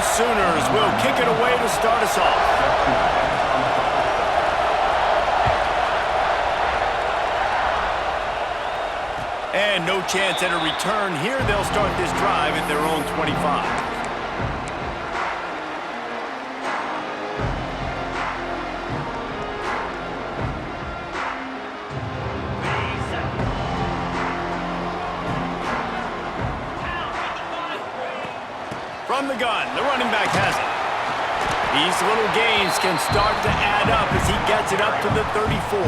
the Sooners will kick it away to start us off. And no chance at a return here. They'll start this drive at their own 25. From the gun, the running back has it. These little gains can start to add up as he gets it up to the 34.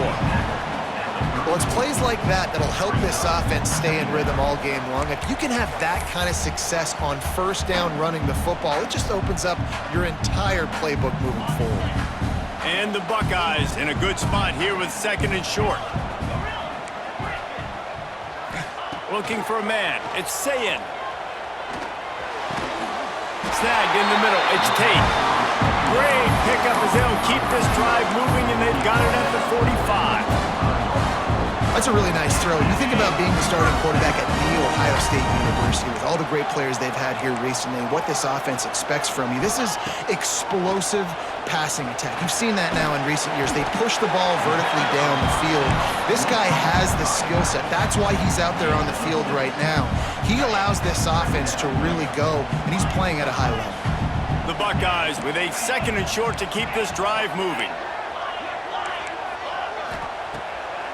Well, it's plays like that that'll help this offense stay in rhythm all game long. If you can have that kind of success on first down running the football, it just opens up your entire playbook moving forward. And the Buckeyes in a good spot here with second and short. Looking for a man. It's Sayin. Snagged in the middle. It's Tate. Great pickup as they'll keep this drive moving, and they've got it at the 45. That's a really nice throw. You think about being the starting quarterback at The Ohio State University with all the great players they've had here recently, what this offense expects from you. This is explosive passing attack. You've seen that now in recent years. They push the ball vertically down the field. This guy has the skill set. That's why he's out there on the field right now. He allows this offense to really go, and he's playing at a high level. The Buckeyes with a second and short to keep this drive moving.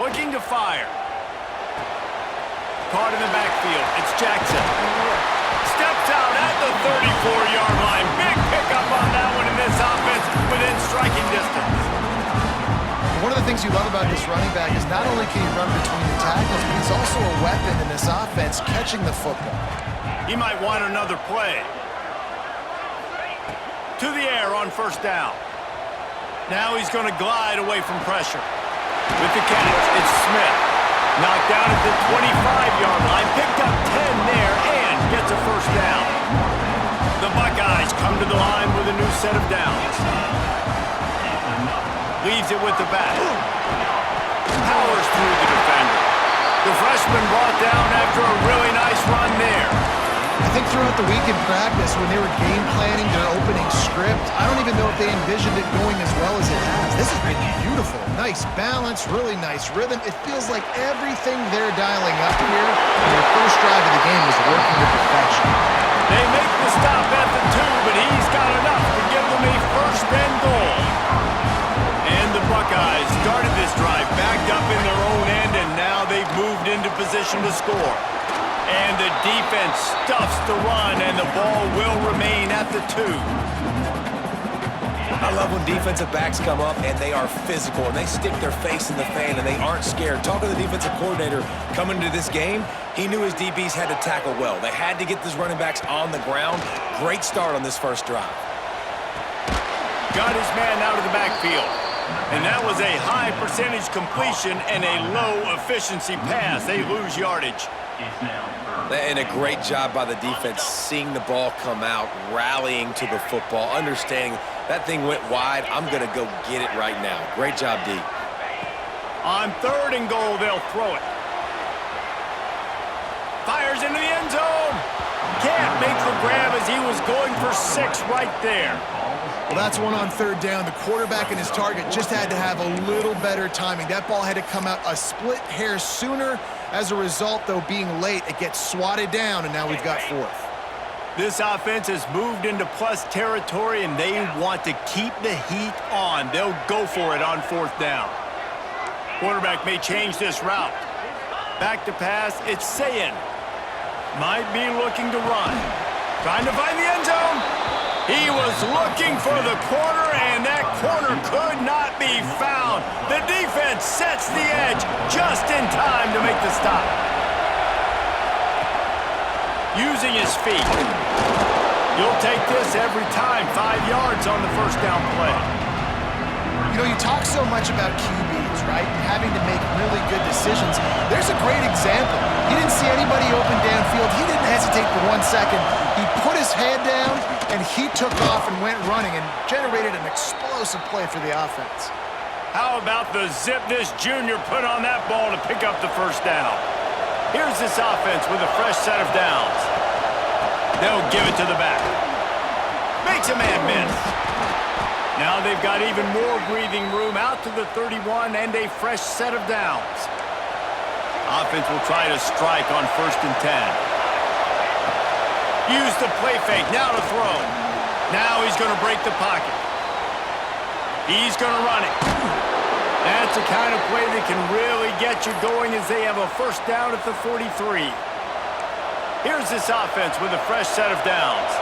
Looking to fire. Caught in the backfield. It's Jackson. Steps out at the 34-yard line. Big pickup on that one in this offense within striking distance. One of the things you love about this running back is not only can he run between the tackles, but he's also a weapon in this offense catching the football. He might want another play. To the air on first down. Now he's going to glide away from pressure. With the catch, it's Smith. Knocked down at the 25-yard line. Picked up 10 there and gets a first down. The Buckeyes come to the line with a new set of downs. Leaves it with the back. Powers through the defender. The freshman brought down after a really nice run there. I think throughout the week in practice, when they were game planning their opening script, I don't even know if they envisioned it going as well as it has. This has been beautiful. Nice balance, really nice rhythm. It feels like everything they're dialing up here in their first drive of the game is working to perfection. They make the stop at the 2, but he's got enough to give them a first and goal. And the Buckeyes started this drive backed up in their own end, and now they've moved into position to score. And the defense stuffs the run, and the ball will remain at the 2. I love when defensive backs come up and they are physical and they stick their face in the fan and they aren't scared. Talking to the defensive coordinator coming into this game, he knew his DBs had to tackle well. They had to get these running backs on the ground. Great start on this first drive. Got his man out of the backfield. And that was a high percentage completion and a low efficiency pass. They lose yardage. And a great job by the defense seeing the ball come out, rallying to the football, understanding that thing went wide. I'm going to go get it right now. Great job, D. On third and goal, they'll throw it. Fires into the end zone. Can't make the grab as he was going for 6 right there. Well, that's one on third down. The quarterback and his target just had to have a little better timing. That ball had to come out a split hair sooner. As a result, though, being late, it gets swatted down, and now we've got 4th. This offense has moved into plus territory, and they want to keep the heat on. They'll go for it on 4th down. Quarterback may change this route. Back to pass, it's Sayin. Might be looking to run. Trying to find the end zone. He was looking for the corner, and that corner could not be found. The defense sets the edge just in time to make the stop. Using his feet. You'll take this every time. 5 yards on the first down play. You know, you talk so much about QBs, right? Having to make really good decisions. There's a great example. He didn't see anybody open downfield. He didn't hesitate for 1 second. He put his head down, and he took off and went running and generated an explosive play for the offense. How about the zip this junior put on that ball to pick up the first down? Here's this offense with a fresh set of downs. They'll give it to the back. Makes a man miss. Now they've got even more breathing room out to the 31 and a fresh set of downs. Offense will try to strike on 1st and 10. Use the play fake, now to throw. Now he's going to break the pocket. He's going to run it. That's the kind of play that can really get you going as they have a 1st down at the 43. Here's this offense with a fresh set of downs.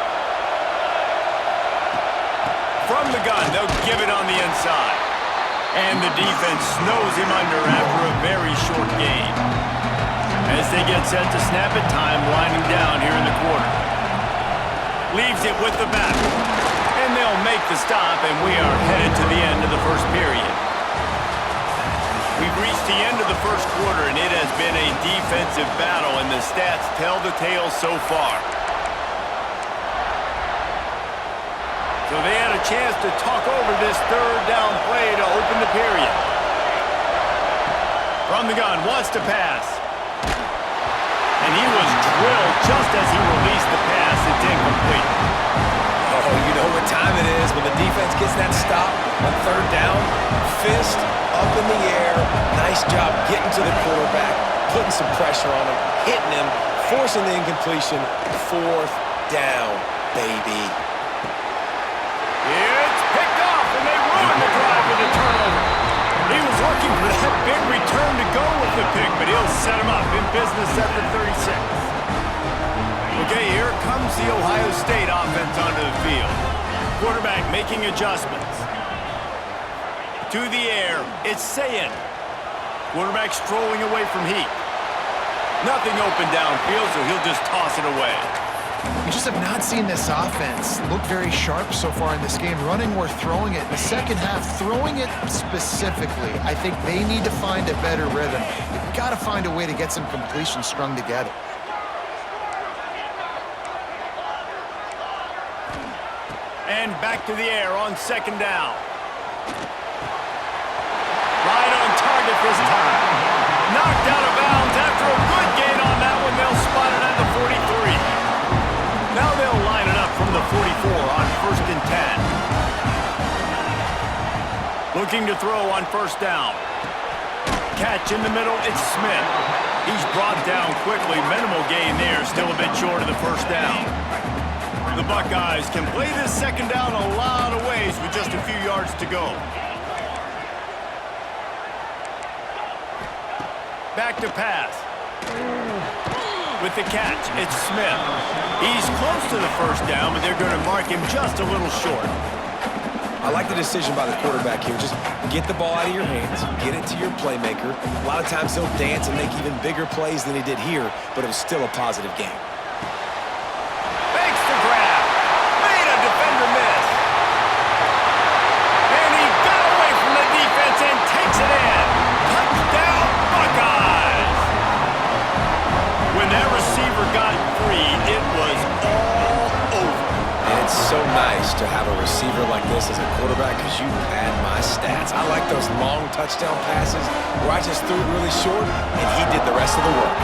From the gun, they'll give it on the inside. And the defense snows him under after a very short game. As they get set to snap it, time winding down here in the quarter. Leaves it with the back. And they'll make the stop, and we are headed to the end of the 1st period. We've reached the end of the 1st quarter, and it has been a defensive battle, and the stats tell the tale so far. So they had a chance to talk over this 3rd down play to open the period. From the gun, wants to pass. And he was drilled just as he released the pass. It's incomplete. Oh, you know what time it is when the defense gets that stop on 3rd down. Fist up in the air. Nice job getting to the quarterback, putting some pressure on him, hitting him, forcing the incompletion. 4th down, baby. It's picked off, and they ruined the drive with a turnover. He was looking for that big return to go with the pick, but he'll set him up in business at the 36. Okay, here comes the Ohio State offense onto the field. Quarterback making adjustments. To the air, it's Sayin. Quarterback strolling away from heat. Nothing open downfield, so he'll just toss it away. We just have not seen this offense look very sharp so far in this game. Running or throwing it. In the 2nd half, throwing it specifically, I think they need to find a better rhythm. They've got to find a way to get some completions strung together. And back to the air on 2nd down. Right on target this time. Knocked out of bounds after a good gain on that one. They'll spot it at the 43. Now they'll line it up from the 44 on 1st and 10. Looking to throw on 1st down. Catch in the middle, it's Smith. He's brought down quickly. Minimal gain there, still a bit short of the 1st down. The Buckeyes can play this 2nd down a lot of ways with just a few yards to go. Back to pass. With the catch, it's Smith. He's close to the 1st down, but they're going to mark him just a little short. I like the decision by the quarterback here. Just get the ball out of your hands, get it to your playmaker. A lot of times he'll dance and make even bigger plays than he did here, but it was still a positive game. Makes the grab. Made a defender miss. And he got away from the defense and takes it in. Touchdown, Buckeyes. When that receiver got free, it was all over. And it's so nice to have a receiver like this as a quarterback because you pad my stats. I like those long touchdown passes where I just threw it really short and he did the rest of the work.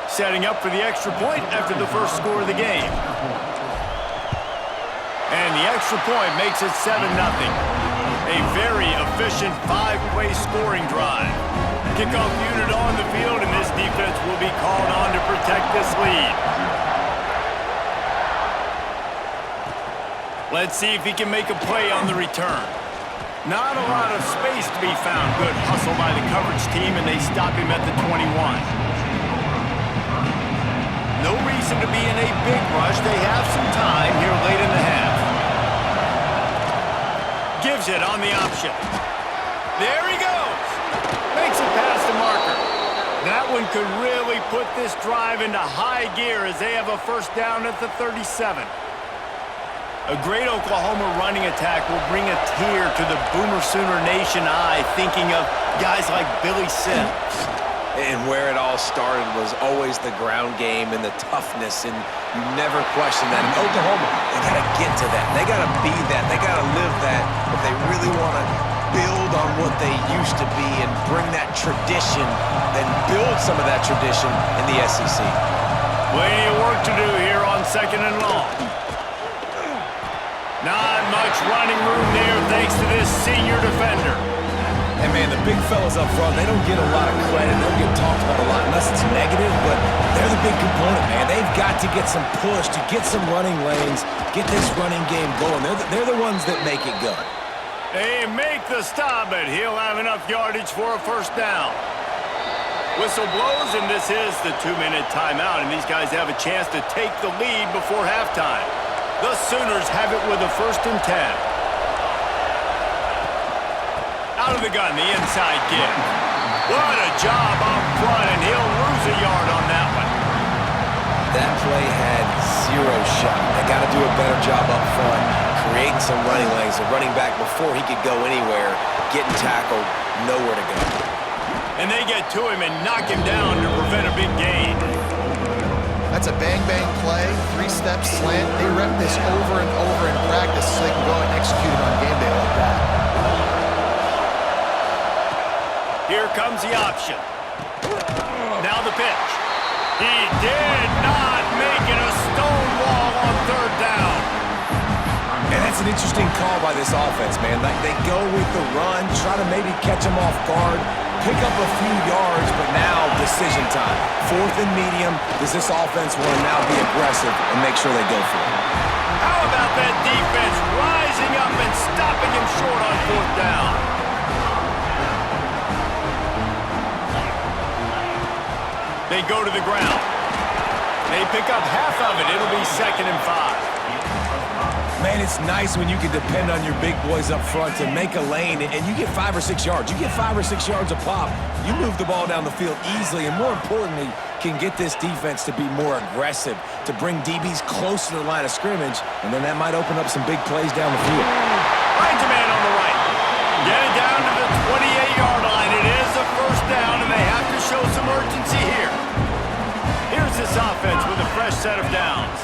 Setting up for the extra point after the 1st score of the game. And the extra point makes it 7-0. A very efficient 5-play scoring drive. Kickoff unit on the field, and this defense will be called on to protect this lead. Let's see if he can make a play on the return. Not a lot of space to be found. Good hustle by the coverage team, and they stop him at the 21. No reason to be in a big rush. They have some time here late in the half. Gives it on the option. There he goes. Makes it past the marker. That one could really put this drive into high gear as they have a 1st down at the 37. A great Oklahoma running attack will bring a tear to the Boomer Sooner Nation eye, thinking of guys like Billy Sims. And where it all started was always the ground game and the toughness, and you never question that. In Oklahoma, they got to get to that. They got to be that. They got to live that if they really want to build on what they used to be and bring that tradition and build some of that tradition in the SEC. Plenty of work to do here on 2nd and long. Not much running room there thanks to this senior defender. And, man, the big fellas up front, they don't get a lot of credit. They don't get talked about a lot unless it's negative, but they're the big component, man. They've got to get some push, to get some running lanes, get this running game going. They're the ones that make it go. They make the stop, but he'll have enough yardage for a first down. Whistle blows, and this is the 2-minute timeout, and these guys have a chance to take the lead before halftime. The Sooners have it with a 1st and 10. Out of the gun, the inside give. What a job up front, and he'll lose a yard on that one. That play had 0 shot. They got to do a better job up front, creating some running lanes. The running back, before he could go anywhere, getting tackled, nowhere to go. And they get to him and knock him down to prevent a big gain. That's a bang-bang play, 3-step slant. They rep this over and over in practice so they can go and execute it on game day like that. Here comes the option. Now the pitch. He did not make it a stone wall on 3rd down. And that's an interesting call by this offense, man. Like, they go with the run, try to maybe catch him off guard, pick up a few yards, but now decision time. 4th and medium. Does this offense want to now be aggressive and make sure they go for it? How about that defense rising up and stopping him short on 4th down? They go to the ground. They pick up half of it. It'll be 2nd and 5. Man, it's nice when you can depend on your big boys up front to make a lane, and you get 5 or 6 yards. You get 5 or 6 yards a pop, you move the ball down the field easily, and more importantly, can get this defense to be more aggressive, to bring DBs close to the line of scrimmage, and then that might open up some big plays down the field. Finds a man on the right. Get it down to the 28-yard line. It is a 1st down, and they have to show some urgency here. Here's this offense with a fresh set of downs.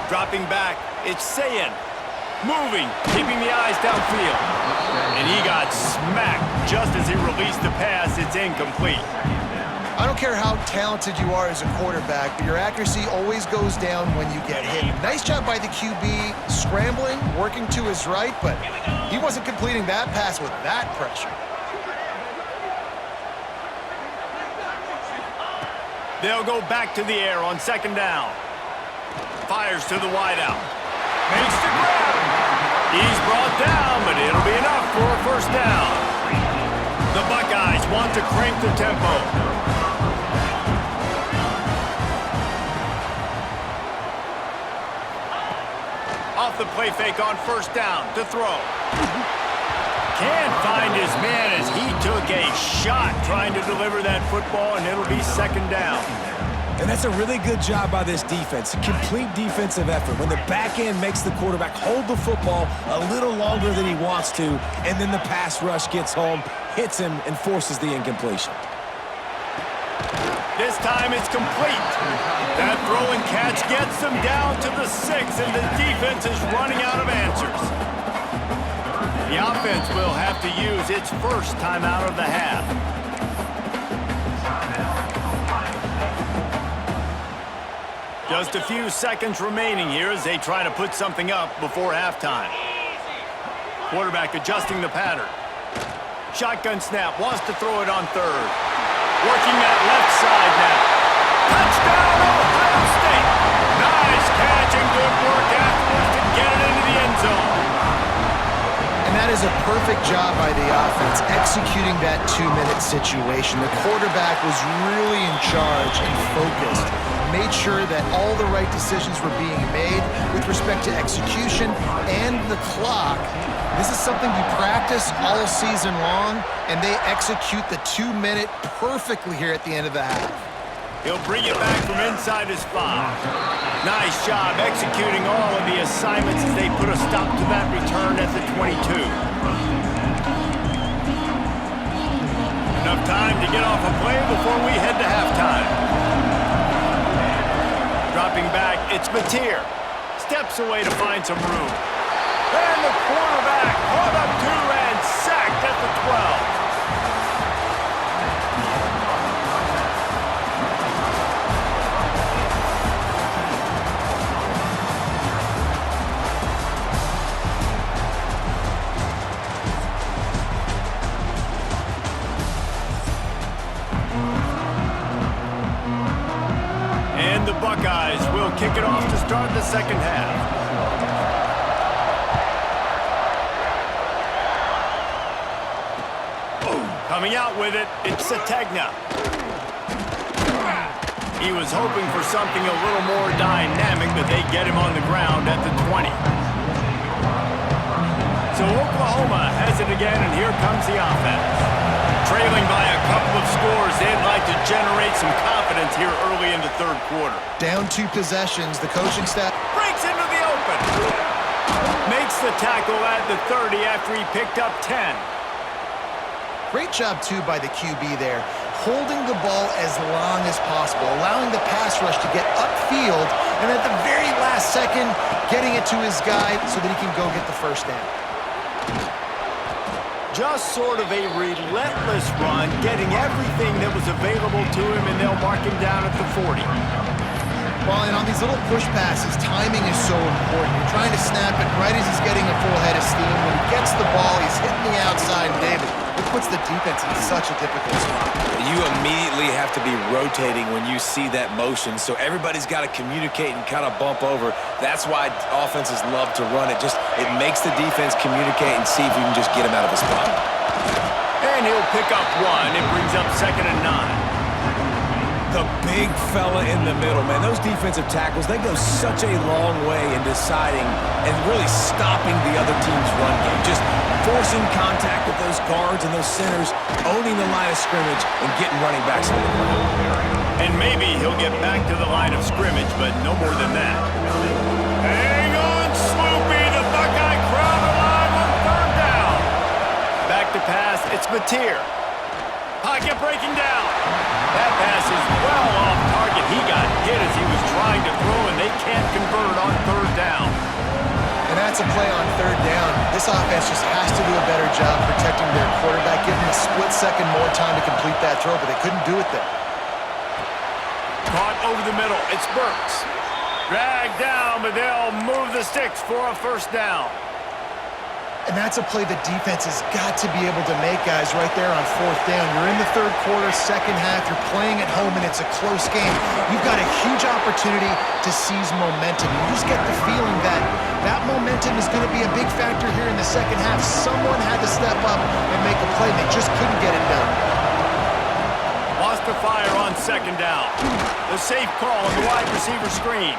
Dropping back, it's Sayin. Moving, keeping the eyes downfield. And he got smacked just as he released the pass. It's incomplete. I don't care how talented you are as a quarterback, but your accuracy always goes down when you get hit. Nice job by the QB scrambling, working to his right, but he wasn't completing that pass with that pressure. They'll go back to the air on 2nd down. Fires to the wideout. Makes the grab. He's brought down, but it'll be enough for a 1st down. The Buckeyes want to crank the tempo. Off the play fake on 1st down to throw. Can't find his man as he took a shot trying to deliver that football, and it'll be 2nd down. And that's a really good job by this defense. A complete defensive effort. When the back end makes the quarterback hold the football a little longer than he wants to, and then the pass rush gets home, hits him, and forces the incompletion. This time it's complete. That throw and catch gets them down to the 6, and the defense is running out of answers. The offense will have to use its 1st timeout of the half. Just a few seconds remaining here as they try to put something up before halftime. Quarterback adjusting the pattern. Shotgun snap, wants to throw it on 3rd. Working that left side now. Touchdown, Ohio State! Nice catch and good work afterwards to get it into the end zone. And that is a perfect job by the offense, executing that 2-minute situation. The quarterback was really in charge and focused, made sure that all the right decisions were being made with respect to execution and the clock. This is something you practice all season long, and they execute the 2-minute perfectly here at the end of the half. He'll bring it back from inside his 5. Nice job executing all of the assignments as they put a stop to that return at the 22. Enough time to get off a play before we head to halftime. Dropping back, it's Mateer. Steps away to find some room. And the quarterback caught up to and sacked at the kick it off to start the second half. Coming out with it, it's Sategna. He was hoping for something a little more dynamic, but they get him on the ground at the 20. So Oklahoma has it again, and here comes the offense. Trailing by a couple of scores, they'd like to generate some confidence here early in the third quarter. Down 2 possessions, the coaching staff Breaks into the open. Makes the tackle at the 30 after he picked up 10. Great job, too, by the QB there, holding the ball as long as possible, allowing the pass rush to get upfield, and at the very last second, getting it to his guy so that he can go get the first down. Just sort of a relentless run, getting everything that was available to him, and they'll mark him down at the 40. Well, and on these little push passes, timing is so important. You're trying to snap it right as he's getting a full head of steam. When he gets the ball, he's hitting the outside, David. It puts the defense in such a difficult spot. You immediately have to be rotating when you see that motion, so everybody's got to communicate and kind of bump over. That's why offenses love to run it. It makes the defense communicate and see if you can just get him out of his spot. And he'll pick up 1. It brings up 2nd and 9. The big fella in the middle, man. Those defensive tackles, they go such a long way in deciding and really stopping the other team's run game. Just forcing contact with those guards and those centers, owning the line of scrimmage, and getting running backs on the ground. And maybe he'll get back to the line of scrimmage, but no more than that. Hang on, Sloopy. The Buckeye crowd alive on 3rd down. Back to pass. It's Mateer. Pocket breaking down. That pass is well off target. He got hit as he was trying to throw, and they can't convert on 3rd down. And that's a play on 3rd down. This offense just has to do a better job protecting their quarterback, giving him a split second more time to complete that throw, but they couldn't do it there. Caught over the middle. It's Burks. Dragged down, but they'll move the sticks for a 1st down. And that's a play the defense has got to be able to make, guys, right there on 4th down. You're in the 3rd quarter, second half. You're playing at home, and it's a close game. You've got a huge opportunity to seize momentum. You just get the feeling that that momentum is going to be a big factor here in the second half. Someone had to step up and make a play. They just couldn't get it done. Lost the fire on 2nd down. The safe call on the wide receiver screen.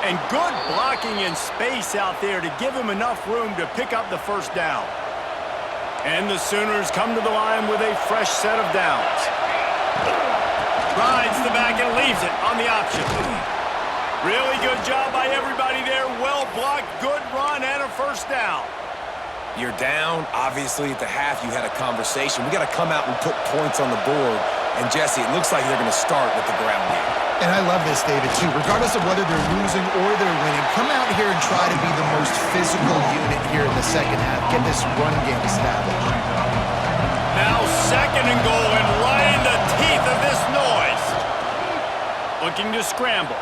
And good blocking in space out there to give him enough room to pick up the 1st down. And the Sooners come to the line with a fresh set of downs. Rides the back and leaves it on the option. Really good job by everybody there. Well blocked, good run, and a 1st down. You're down. Obviously, at the half, you had a conversation. We got to come out and put points on the board. And, Jesse, it looks like they're going to start with the ground game. And I love this, David, too. Regardless of whether they're losing or they're winning, come out here and try to be the most physical unit here in the second half. Get this run game established. Now 2nd and goal, and right in the teeth of this noise. Looking to scramble.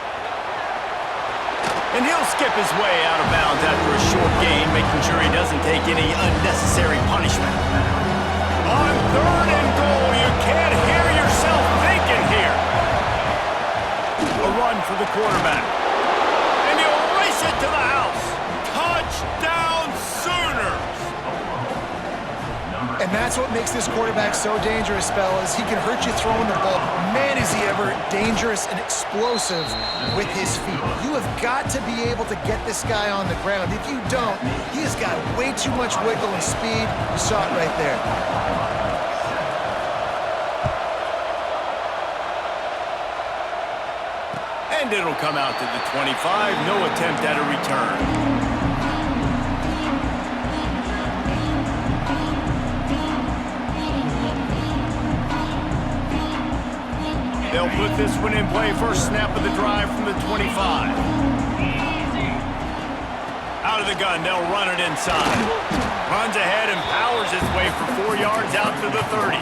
And he'll skip his way out of bounds after a short gain, making sure he doesn't take any unnecessary punishment. On 3rd and goal, you can't hear yourself thinking here. A run for the quarterback. And he'll race it to the house. Touchdown, Sooners! And that's what makes this quarterback so dangerous, fellas. He can hurt you throwing the ball. Man, is he ever dangerous and explosive with his feet. You have got to be able to get this guy on the ground. If you don't, he has got way too much wiggle and speed. You saw it right there. And it'll come out to the 25. No attempt at a return. They'll put this one in play. First snap of the drive from the 25. Out of the gun, they'll run it inside. Runs ahead and powers his way for 4 yards out to the 30.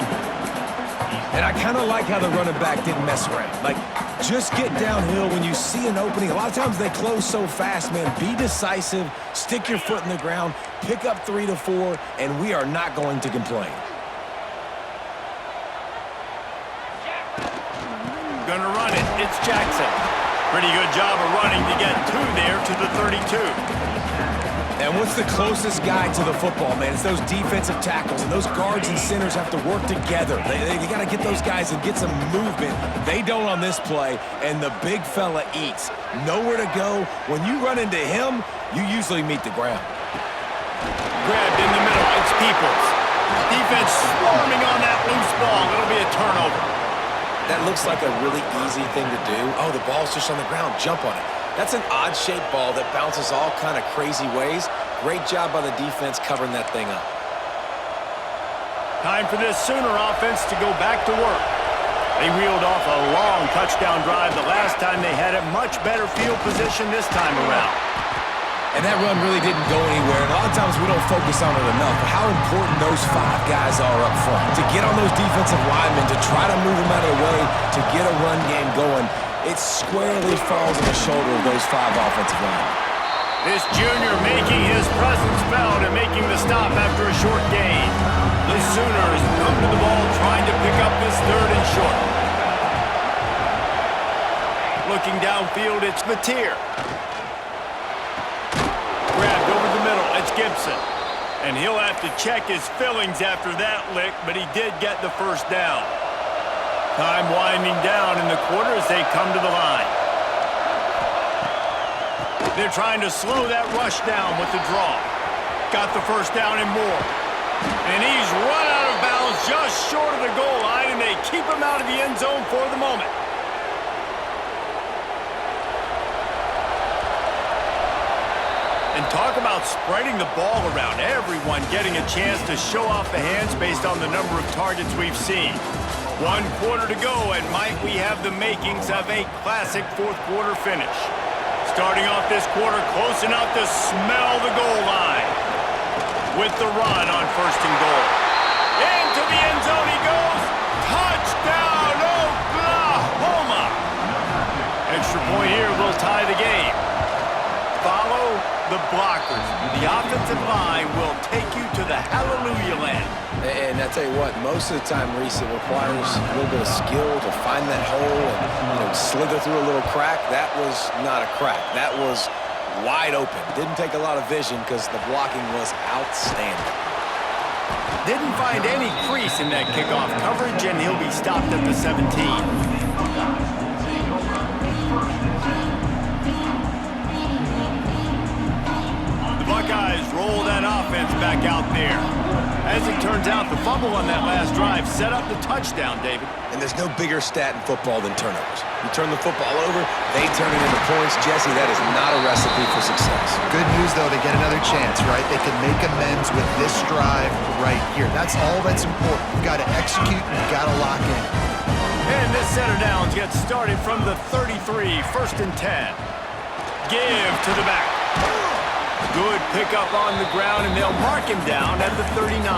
And I kind of like how the running back didn't mess around. Like, just get downhill when you see an opening. A lot of times they close so fast, man. Be decisive, stick your foot in the ground, pick up 3 to 4, and we are not going to complain. Gonna run it. It's Jackson. Pretty good job of running to get 2 there to the 32. And what's the closest guy to the football, man? It's those defensive tackles, and those guards and centers have to work together. They got to get those guys and get some movement. They don't on this play, and the big fella eats. Nowhere to go. When you run into him, you usually meet the ground. Grabbed in the middle. It's Peoples. Defense swarming on that loose ball. It'll be a turnover. That looks like a really easy thing to do. Oh, the ball's just on the ground. Jump on it. That's an odd-shaped ball that bounces all kind of crazy ways. Great job by the defense covering that thing up. Time for this Sooner offense to go back to work. They reeled off a long touchdown drive the last time they had a much better field position this time around. And that run really didn't go anywhere. And a lot of times we don't focus on it enough, but how important those 5 guys are up front. To get on those defensive linemen, to try to move them out of the way, to get a run game going, it squarely falls on the shoulder of those 5 offensive linemen. This junior making his presence felt and making the stop after a short gain. The Sooners come to the ball trying to pick up this 3rd and short. Looking downfield, it's Mateer. Grabbed over the middle, it's Gibson. And he'll have to check his fillings after that lick, but he did get the first down. Time winding down in the quarter as they come to the line. They're trying to slow that rush down with the draw. Got the first down and more. And he's run out of bounds just short of the goal line, and they keep him out of the end zone for the moment. And talk about spreading the ball around. Everyone getting a chance to show off the hands based on the number of targets we've seen. 1 quarter to go, and might we have the makings of a classic 4th quarter finish. Starting off this quarter close enough to smell the goal line. With the run on 1st and goal. Into the end zone he goes. Touchdown, Oklahoma! Extra point here will tie the game. Follow the blockers. The offensive line will take you to the hallelujah land. And I tell you what, most of the time, Reese, it requires a little bit of skill to find that hole and slither through a little crack. That was not a crack. That was wide open. Didn't take a lot of vision because the blocking was outstanding. Didn't find any crease in that kickoff coverage, and he'll be stopped at the 17. Buckeyes roll that offense back out there. As it turns out, the fumble on that last drive set up the touchdown, David. And there's no bigger stat in football than turnovers. You turn the football over, they turn it into points. Jesse, that is not a recipe for success. Good news, though, they get another chance, right? They can make amends with this drive right here. That's all that's important. You've got to execute, and you've got to lock in. And this set of downs gets started from the 33, 1st and 10. Give to the back. Good pickup on the ground, and they'll mark him down at the 39.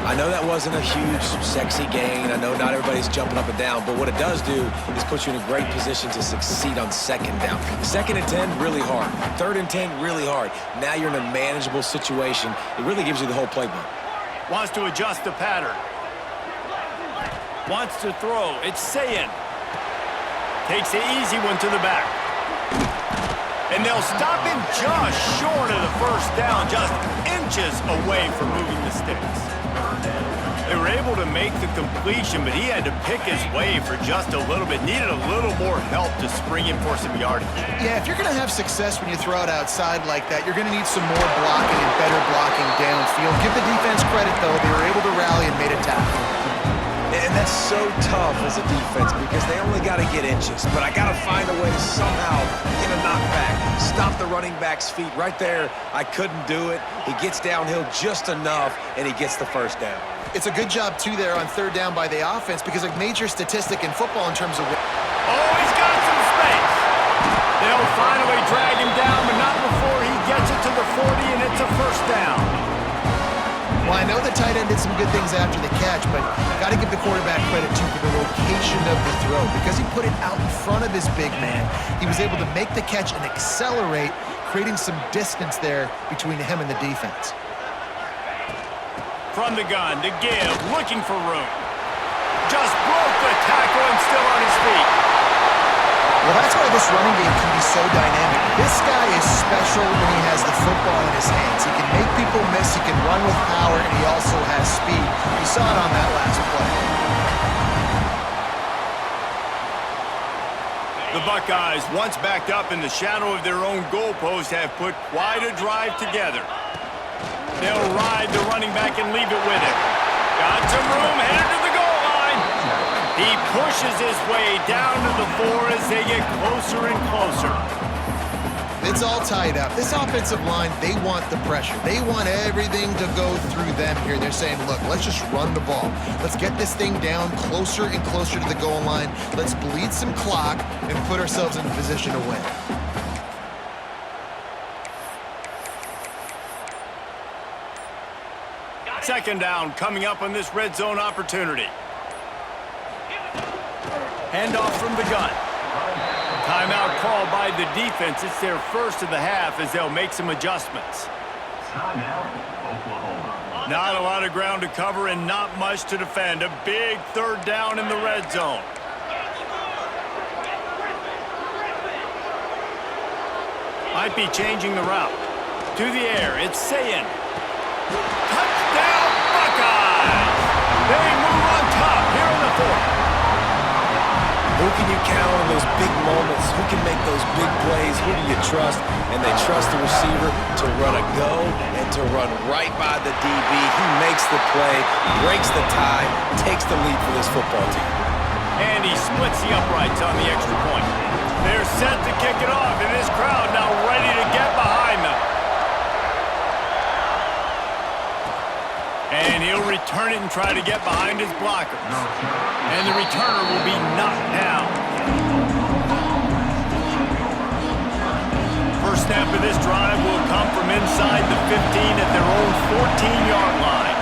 I know that wasn't a huge, sexy gain. I know not everybody's jumping up and down, but what it does do is put you in a great position to succeed on 2nd down. 2nd and 10, really hard. 3rd and 10, really hard. Now you're in a manageable situation. It really gives you the whole playbook. Wants to adjust the pattern. Wants to throw. It's Sayin. Takes the easy one to the back. And they'll stop him just short of the first down, just inches away from moving the sticks. They were able to make the completion, but he had to pick his way for just a little bit. Needed a little more help to spring him for some yardage. Yeah, if you're going to have success when you throw it outside like that, you're going to need some more blocking and better blocking downfield. Give the defense credit, though. They were able to rally and made a tackle. And that's so tough as a defense because they only got to get inches. But I got to find a way to somehow get a knockback, stop the running back's feet. Right there, I couldn't do it. He gets downhill just enough, and he gets the first down. It's a good job, too, there on 3rd down by the offense because a major statistic in football in terms of... Oh, he's got some space. They'll finally drag him down, but not before he gets it to the 40, and it's a first down. Well, I know the tight end did some good things after the catch, but got to give the quarterback credit, too, for the location of the throw. Because he put it out in front of his big man, he was able to make the catch and accelerate, creating some distance there between him and the defense. From the gun to Give, looking for room. Just broke the tackle and still on his feet. Well, that's why this running game can be so dynamic. This guy is special when he has the football in his hands. He can make people miss, he can run with power, and he also has speed. You saw it on that last play. The Buckeyes, once backed up in the shadow of their own goalpost, have put quite a drive together. They'll ride the running back and leave it with him. Got some room, headed to the goal line. He pushes his way down to the 4 as they get closer and closer. It's all tied up. This offensive line, they want the pressure. They want everything to go through them here. They're saying, look, let's just run the ball. Let's get this thing down closer and closer to the goal line. Let's bleed some clock and put ourselves in a position to win. Second down coming up on this red zone opportunity. Handoff from the gun. Timeout called by the defense. It's their first of the half as they'll make some adjustments. Not a lot of ground to cover and not much to defend. A big third down in the red zone. Might be changing the route. To the air, it's Sayin. Touchdown, Buckeyes! They move on top here in the 4th. Who can you count on those big moments? Who can make those big plays? Who do you trust? And they trust the receiver to run a go and to run right by the DB. He makes the play, breaks the tie, takes the lead for this football team. And he splits the uprights on the extra point. They're set to kick it off, and this crowd now ready to get behind them. And he'll return it and try to get behind his blockers. And the returner will be knocked down. First snap of this drive will come from inside the 15 at their own 14-yard line.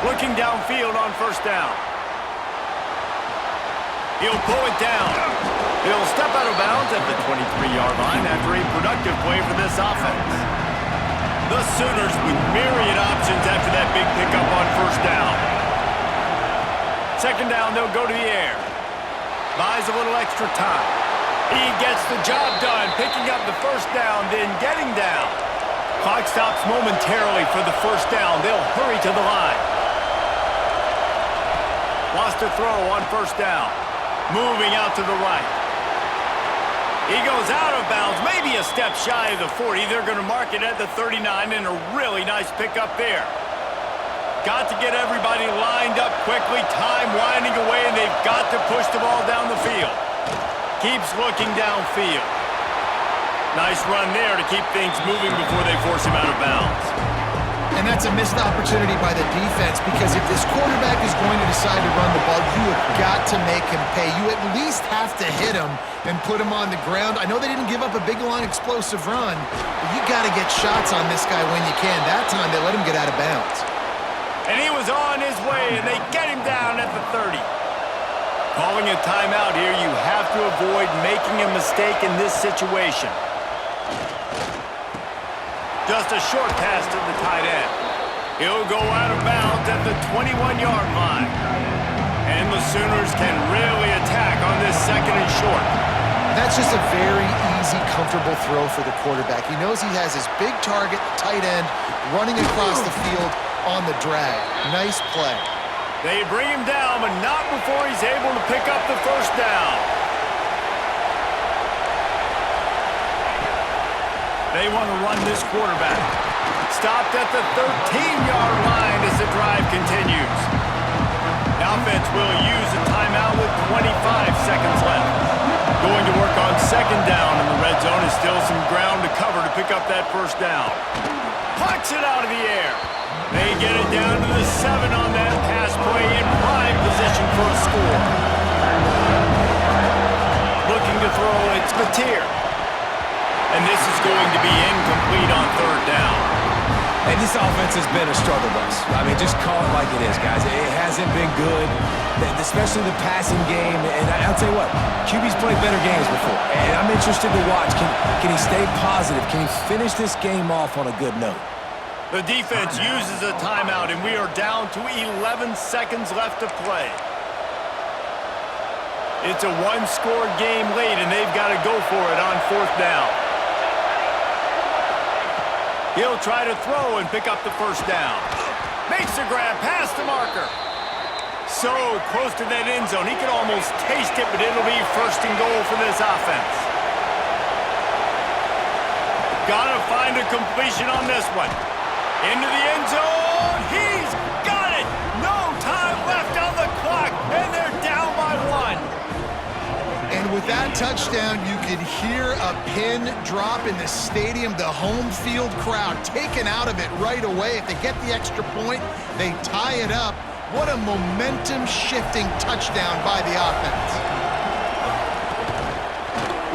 Looking downfield on first down. He'll pull it down. He'll step out of bounds at the 23-yard line after a productive play for this offense. The Sooners with myriad options after that big pickup on first down. Second down, they'll go to the air. Buys a little extra time. He gets the job done, picking up the first down, then getting down. Clock stops momentarily for the first down. They'll hurry to the line. Lost a throw on first down. Moving out to the right. He goes out of bounds, maybe a step shy of the 40. They're going to mark it at the 39, and a really nice pickup there. Got to get everybody lined up quickly, time winding away, and they've got to push the ball down the field. Keeps looking downfield. Nice run there to keep things moving before they force him out of bounds. And that's a missed opportunity by the defense, because if this quarterback is going to decide to run the ball, you have got to make him pay. You at least have to hit him and put him on the ground. I know they didn't give up a big, long, explosive run, but you got to get shots on this guy when you can. That time, they let him get out of bounds. And he was on his way, and they get him down at the 30. Calling a timeout here, you have to avoid making a mistake in this situation. Just a short pass to the tight end. He'll go out of bounds at the 21-yard line. And the Sooners can really attack on this second and short. That's just a very easy, comfortable throw for the quarterback. He knows he has his big target, tight end, running across the field on the drag. Nice play. They bring him down, but not before he's able to pick up the first down. They want to run this quarterback. Stopped at the 13-yard line as the drive continues. The offense will use a timeout with 25 seconds left. Going to work on second down in the red zone. Is still some ground to cover to pick up that first down. Pucks it out of the air. They get it down to the 7 on that pass play in prime position for a score. Looking to throw, it's Mateer. And this is going to be incomplete on third down. And this offense has been a struggle bus. I mean, just call it like it is, guys. It hasn't been good, especially the passing game. And I'll tell you what, QB's played better games before. And I'm interested to watch. Can he stay positive? Can he finish this game off on a good note? The defense uses a timeout, and we are down to 11 seconds left to play. It's a one-score game late, and they've got to go for it on 4th down. He'll try to throw and pick up the 1st down. Makes the grab past the marker. So close to that end zone. He can almost taste it, but it'll be 1st and goal for this offense. Got to find a completion on this one. Into the end zone. He's got it. No time left on the clock, and they're down by 1. And with that touchdown, you could hear a pin drop in the stadium. The home field crowd taken out of it right away. If they get the extra point, they tie it up. What a momentum-shifting touchdown by the offense.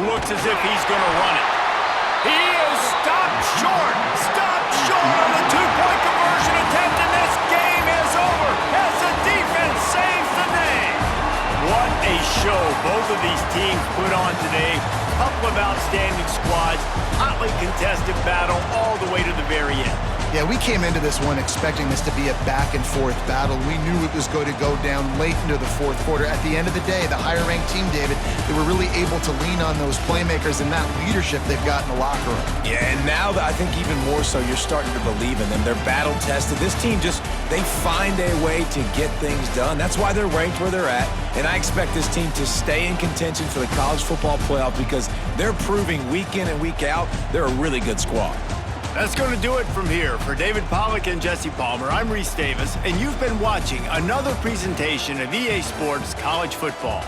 Looks as if he's going to run it. He is stopped short. Stopped short on the two-point conversion attempt, and this game is over as the defense saves the day. What a show both of these teams put on today. Couple of outstanding squads, hotly contested battle all the way to the very end. Yeah, we came into this one expecting this to be a back-and-forth battle. We knew it was going to go down late into the 4th quarter. At the end of the day, the higher-ranked team, David, they were really able to lean on those playmakers and that leadership they've got in the locker room. Yeah, and now I think even more so, you're starting to believe in them. They're battle-tested. This team they find a way to get things done. That's why they're ranked where they're at. And I expect this team to stay in contention for the college football playoff because they're proving week in and week out they're a really good squad. That's going to do it from here. For David Pollack and Jesse Palmer, I'm Reese Davis, and you've been watching another presentation of EA Sports College Football.